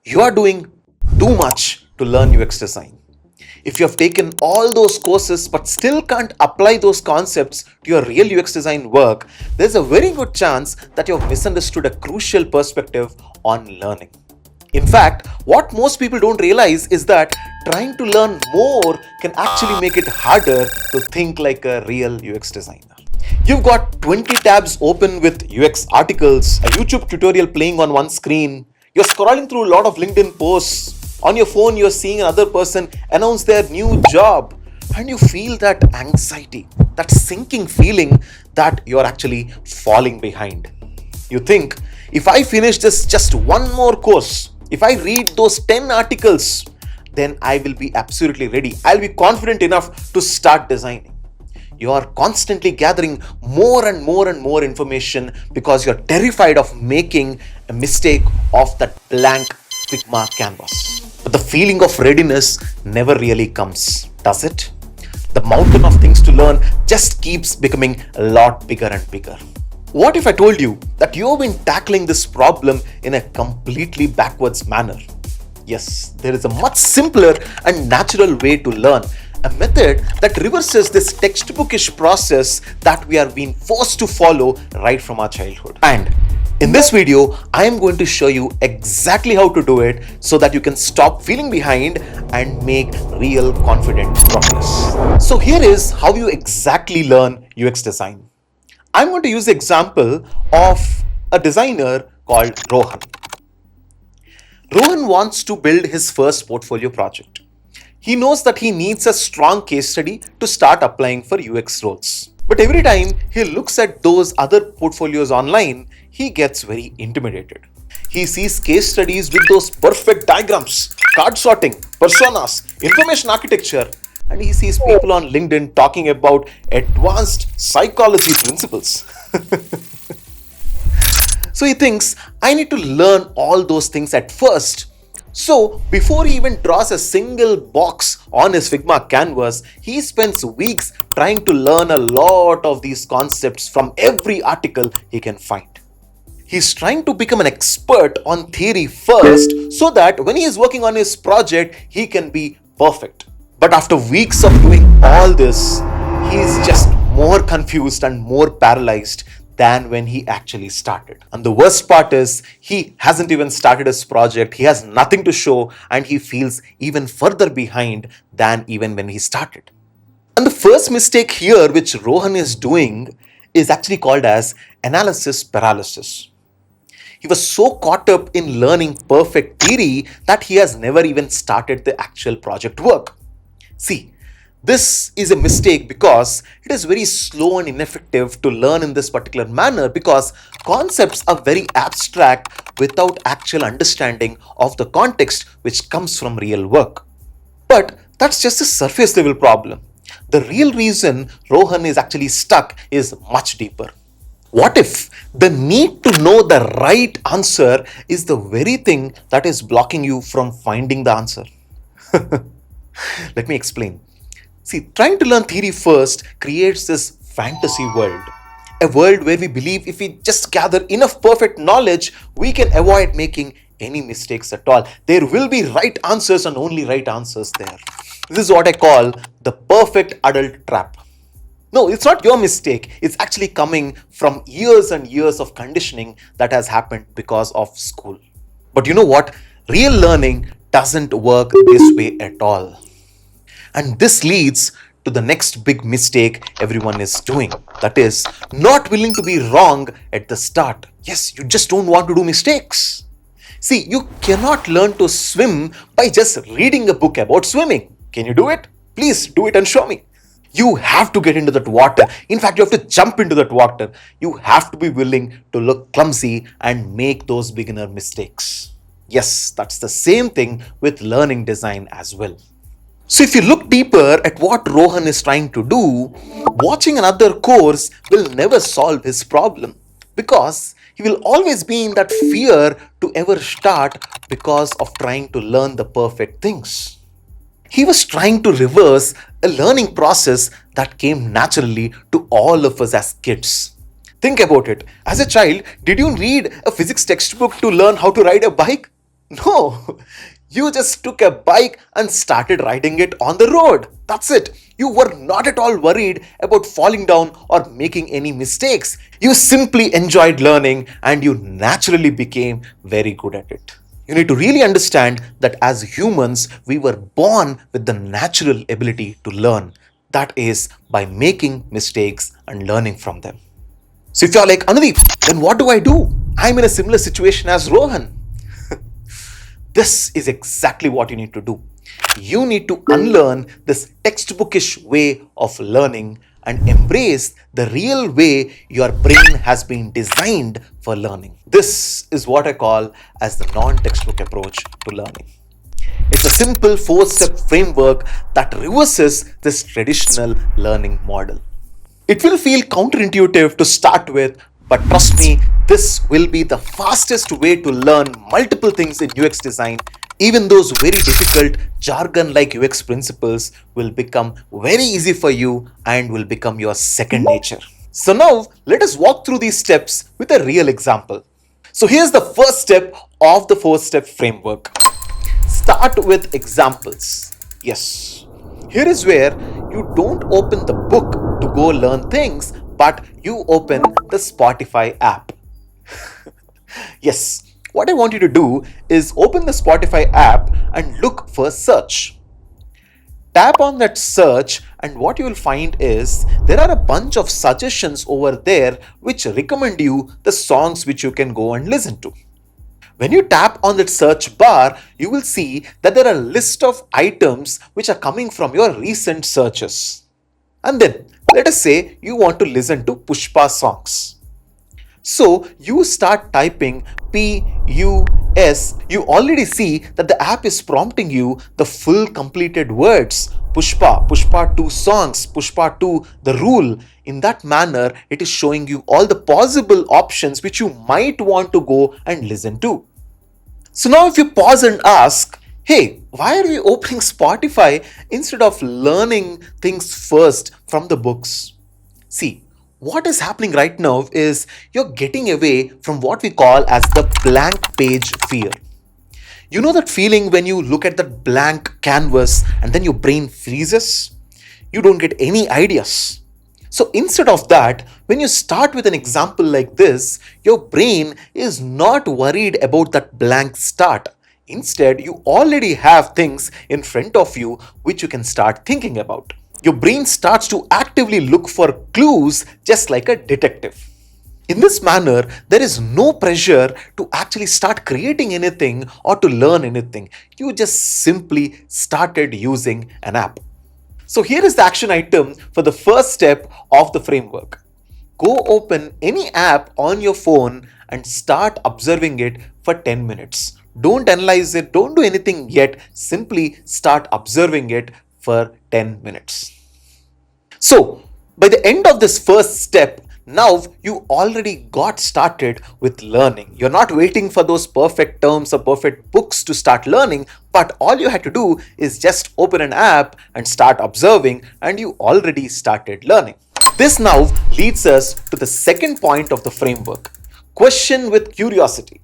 you are doing too much to learn UX design. If you have taken all those courses but still can't apply those concepts to your real UX design work, there's a very good chance that you have misunderstood a crucial perspective on learning. In fact, what most people don't realize is that trying to learn more can actually make it harder to think like a real UX designer. You've got 20 tabs open with UX articles, a YouTube tutorial playing on one screen, you're scrolling through a lot of LinkedIn posts. On your phone, you're seeing another person announce their new job, and you feel that anxiety, that sinking feeling that you're actually falling behind. You think, if I finish this just one more course, if I read those 10 articles, then I will be absolutely ready. I'll be confident enough to start designing. You are constantly gathering more and more and more information because you're terrified of making a mistake of that blank Figma canvas. But the feeling of readiness never really comes, does it? The mountain of things to learn just keeps becoming a lot bigger and bigger. What if I told you that you've been tackling this problem in a completely backwards manner? Yes, there is a much simpler and natural way to learn, a method that reverses this textbookish process that we are being forced to follow right from our childhood. And in this video, I am going to show you exactly how to do it so that you can stop feeling behind and make real confident progress. So here is how you exactly learn UX design. I'm going to use the example of a designer called Rohan. Rohan wants to build his first portfolio project. He knows that he needs a strong case study to start applying for UX roles. But every time he looks at those other portfolios online, he gets very intimidated. He sees case studies with those perfect diagrams, card sorting, personas, information architecture, and he sees people on LinkedIn talking about advanced psychology principles. So he thinks, I need to learn all those things at first. So before he even draws a single box on his Figma canvas, he spends weeks trying to learn a lot of these concepts from every article he can find. He's trying to become an expert on theory first so that when he is working on his project, he can be perfect. But after weeks of doing all this, he's just more confused and more paralyzed than when he actually started. And the worst part is, he hasn't even started his project, he has nothing to show, and he feels even further behind than even when he started. And the first mistake here which Rohan is doing is actually called as analysis paralysis. He was so caught up in learning perfect theory that he has never even started the actual project work. See, this is a mistake because it is very slow and ineffective to learn in this particular manner because concepts are very abstract without actual understanding of the context which comes from real work. But that's just a surface level problem. The real reason Rohan is actually stuck is much deeper. What if the need to know the right answer is the very thing that is blocking you from finding the answer? Let me explain. See, trying to learn theory first creates this fantasy world. A world where we believe if we just gather enough perfect knowledge, we can avoid making any mistakes at all. There will be right answers and only right answers there. This is what I call the perfect adult trap. No, it's not your mistake. It's actually coming from years and years of conditioning that has happened because of school. But you know what? Real learning doesn't work this way at all. And this leads to the next big mistake everyone is doing. That is, not willing to be wrong at the start. Yes, you just don't want to do mistakes. See, you cannot learn to swim by just reading a book about swimming. Can you do it? Please do it and show me. You have to get into that water. In fact, you have to jump into that water. You have to be willing to look clumsy and make those beginner mistakes. Yes, that's the same thing with learning design as well. So if you look deeper at what Rohan is trying to do, watching another course will never solve his problem because he will always be in that fear to ever start because of trying to learn the perfect things. He was trying to reverse a learning process that came naturally to all of us as kids. Think about it. As a child, did you read a physics textbook to learn how to ride a bike? No, you just took a bike and started riding it on the road. That's it. You were not at all worried about falling down or making any mistakes. You simply enjoyed learning and you naturally became very good at it. You need to really understand that as humans, we were born with the natural ability to learn. That is by making mistakes and learning from them. So if you're like, Anudeep, then what do I do? I'm in a similar situation as Rohan. This is exactly what you need to do. You need to unlearn this textbookish way of learning and embrace the real way your brain has been designed for learning. This is what I call as the non-textbook approach to learning. It's a simple 4-step framework that reverses this traditional learning model. It will feel counterintuitive to start with, but trust me, this will be the fastest way to learn multiple things in UX design. Even those very difficult jargon like UX principles will become very easy for you and will become your second nature. So now let us walk through these steps with a real example. So here's the first step of the 4-step framework. Start with examples. Yes, here is where you don't open the book to go learn things, but you open the Spotify app. Yes, what I want you to do is open the Spotify app and look for search. Tap on that search, and what you will find is there are a bunch of suggestions over there which recommend you the songs which you can go and listen to. When you tap on that search bar, you will see that there are a list of items which are coming from your recent searches. And then, let us say you want to listen to Pushpa songs. So you start typing PUS. You already see that the app is prompting you the full completed words. Pushpa, Pushpa 2 songs, Pushpa 2 the rule. In that manner, it is showing you all the possible options which you might want to go and listen to. So now if you pause and ask, hey, why are we opening Spotify instead of learning things first from the books? See, what is happening right now is you're getting away from what we call as the blank page fear. You know that feeling when you look at that blank canvas and then your brain freezes? You don't get any ideas. So instead of that, when you start with an example like this, your brain is not worried about that blank start. Instead, you already have things in front of you which you can start thinking about. Your brain starts to actively look for clues just like a detective. In this manner, there is no pressure to actually start creating anything or to learn anything. You just simply started using an app. So here is the action item for the first step of the framework. Go open any app on your phone and start observing it for 10 minutes. Don't analyze it, don't do anything yet, simply start observing it for 10 minutes. So, by the end of this first step, now you already got started with learning. You're not waiting for those perfect terms or perfect books to start learning, but all you had to do is just open an app and start observing, and you already started learning. This now leads us to the second point of the framework: question with curiosity.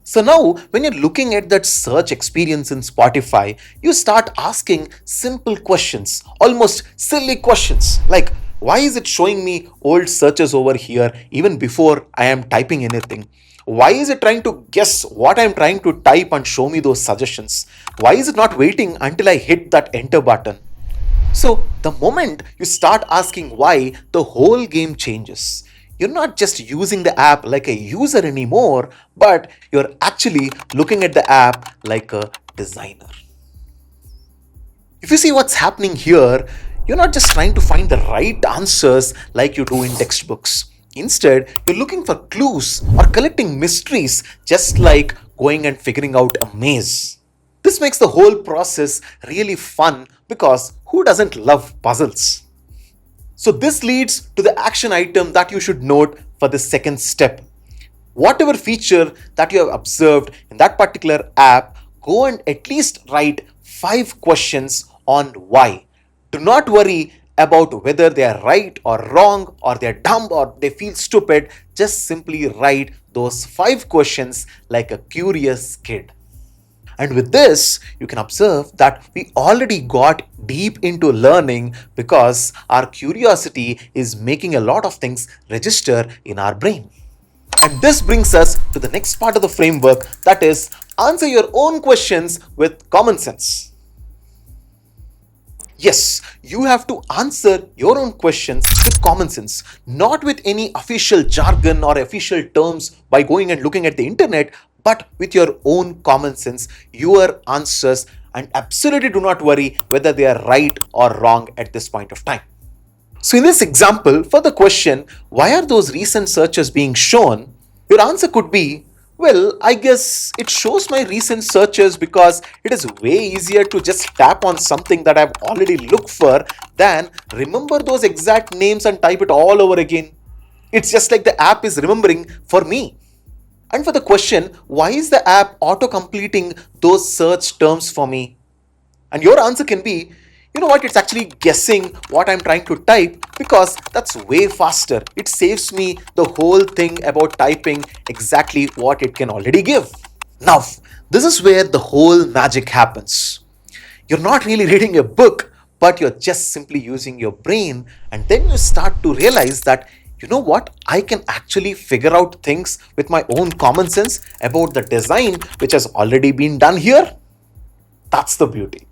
So now, when you're looking at that search experience in Spotify, you start asking simple questions, almost silly questions, like why is it showing me old searches over here even before I am typing anything? Why is it trying to guess what I'm trying to type and show me those suggestions? Why is it not waiting until I hit that enter button? So, the moment you start asking why, the whole game changes. You're not just using the app like a user anymore, but you're actually looking at the app like a designer. If you see what's happening here, you're not just trying to find the right answers like you do in textbooks. Instead, you're looking for clues or collecting mysteries, just like going and figuring out a maze. This makes the whole process really fun because who doesn't love puzzles? So this leads to the action item that you should note for the second step. Whatever feature that you have observed in that particular app, go and at least write 5 questions on why. Do not worry about whether they are right or wrong or they are dumb or they feel stupid. Just simply write those 5 questions like a curious kid. And with this, you can observe that we already got deep into learning because our curiosity is making a lot of things register in our brain. And this brings us to the next part of the framework, that is, answer your own questions with common sense. Yes, you have to answer your own questions with common sense, not with any official jargon or official terms by going and looking at the internet, but with your own common sense, your answers, and absolutely do not worry whether they are right or wrong at this point of time. So, in this example, for the question, why are those recent searches being shown? Your answer could be, well, I guess it shows my recent searches because it is way easier to just tap on something that I've already looked for than remember those exact names and type it all over again. It's just like the app is remembering for me. And for the question, why is the app auto completing those search terms for me? And your answer can be, you know what, it's actually guessing what I'm trying to type because that's way faster. It saves me the whole thing about typing exactly what it can already give. Now, this is where the whole magic happens. You're not really reading a book, but you're just simply using your brain, and then you start to realize that, you know what, I can actually figure out things with my own common sense about the design which has already been done here. That's the beauty.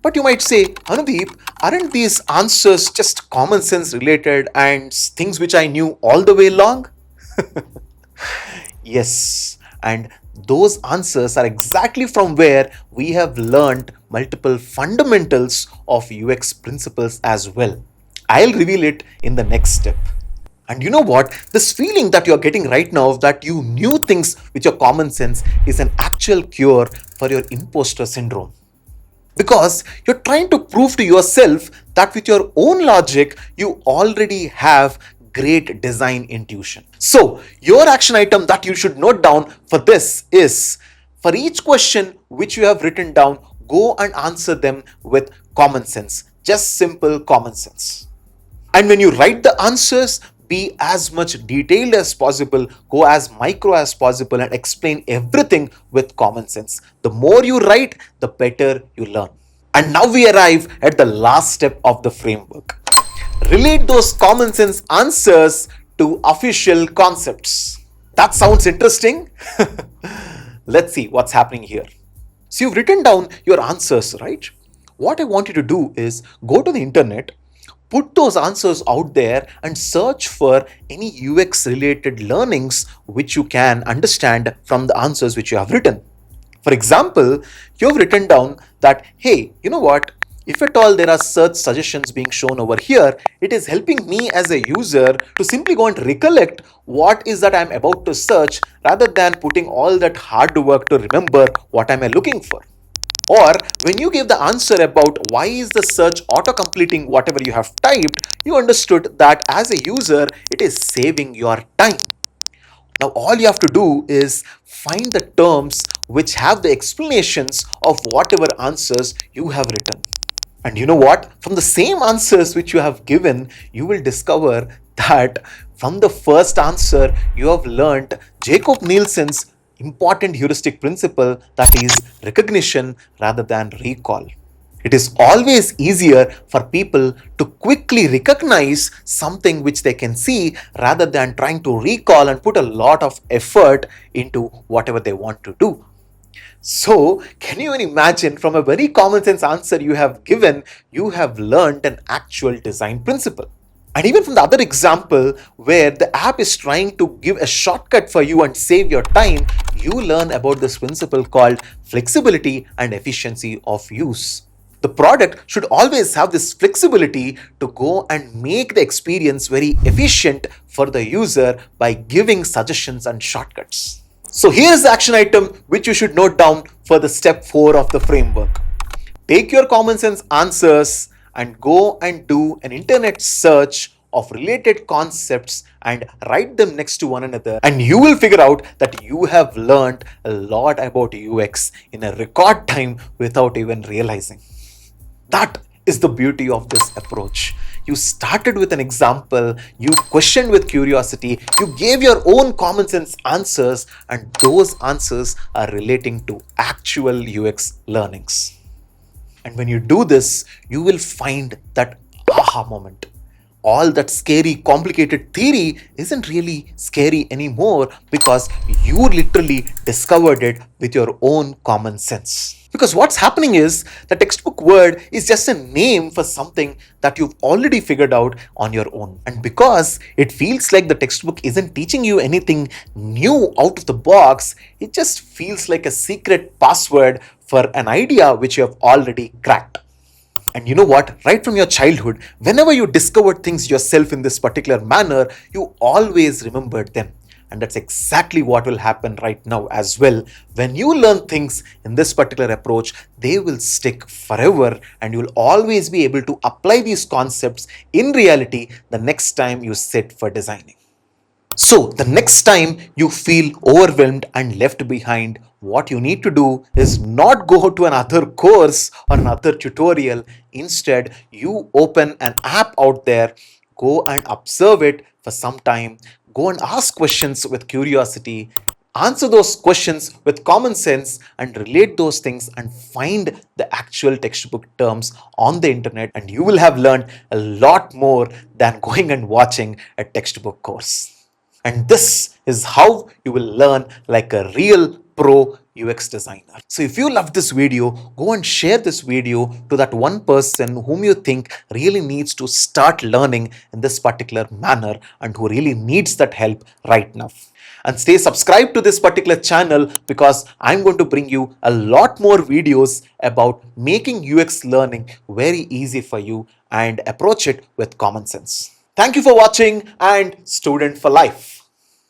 But you might say, Anudeep, aren't these answers just common sense related and things which I knew all the way long? Yes, and those answers are exactly from where we have learned multiple fundamentals of UX principles as well. I'll reveal it in the next step. And you know what? This feeling that you're getting right now of that you knew things with your common sense is an actual cure for your imposter syndrome. Because you're trying to prove to yourself that with your own logic, you already have great design intuition. So, your action item that you should note down for this is, for each question which you have written down, go and answer them with common sense. Just simple common sense. And when you write the answers, be as much detailed as possible, go as micro as possible, and explain everything with common sense. The more you write, the better you learn. And now we arrive at the last step of the framework. Relate those common sense answers to official concepts. That sounds interesting. Let's see what's happening here. So you've written down your answers, right? What I want you to do is go to the internet, put those answers out there, and search for any UX related learnings which you can understand from the answers which you have written. For example, you've written down that, hey, you know what? If at all there are search suggestions being shown over here, it is helping me as a user to simply go and recollect what is that I'm about to search rather than putting all that hard work to remember what am I looking for. Or when you gave the answer about why is the search auto-completing whatever you have typed, you understood that as a user, it is saving your time. Now all you have to do is find the terms which have the explanations of whatever answers you have written. And you know what? From the same answers which you have given, you will discover that from the first answer, you have learnt Jacob Nielsen's important heuristic principle, that is recognition rather than recall. It is always easier for people to quickly recognize something which they can see rather than trying to recall and put a lot of effort into whatever they want to do. So, can you even imagine, from a very common sense answer you have given, you have learned an actual design principle? And even from the other example where the app is trying to give a shortcut for you and save your time, you learn about this principle called flexibility and efficiency of use. The product should always have this flexibility to go and make the experience very efficient for the user by giving suggestions and shortcuts. So here's the action item which you should note down for the step 4 of the framework. Take your common sense answers and go and do an internet search of related concepts and write them next to one another, and you will figure out that you have learned a lot about UX in a record time without even realizing. That is the beauty of this approach. You started with an example, you questioned with curiosity, you gave your own common sense answers, and those answers are relating to actual UX learnings. And when you do this, you will find that aha moment. All that scary, complicated theory isn't really scary anymore because you literally discovered it with your own common sense. Because what's happening is the textbook word is just a name for something that you've already figured out on your own. And because it feels like the textbook isn't teaching you anything new out of the box, it just feels like a secret password for an idea which you have already cracked. And you know what? Right from your childhood, whenever you discovered things yourself in this particular manner, you always remembered them. And that's exactly what will happen right now as well. When you learn things in this particular approach, they will stick forever and you'll always be able to apply these concepts in reality the next time you sit for designing. So, the next time you feel overwhelmed and left behind, what you need to do is not go to another course or another tutorial. Instead, you open an app out there, go and observe it for some time, go and ask questions with curiosity, answer those questions with common sense, and relate those things and find the actual textbook terms on the internet. And you will have learned a lot more than going and watching a textbook course. And this is how you will learn like a real pro UX designer. So if you love this video, go and share this video to that one person whom you think really needs to start learning in this particular manner and who really needs that help right now. And stay subscribed to this particular channel because I'm going to bring you a lot more videos about making UX learning very easy for you and approach it with common sense. Thank you for watching and Student for Life.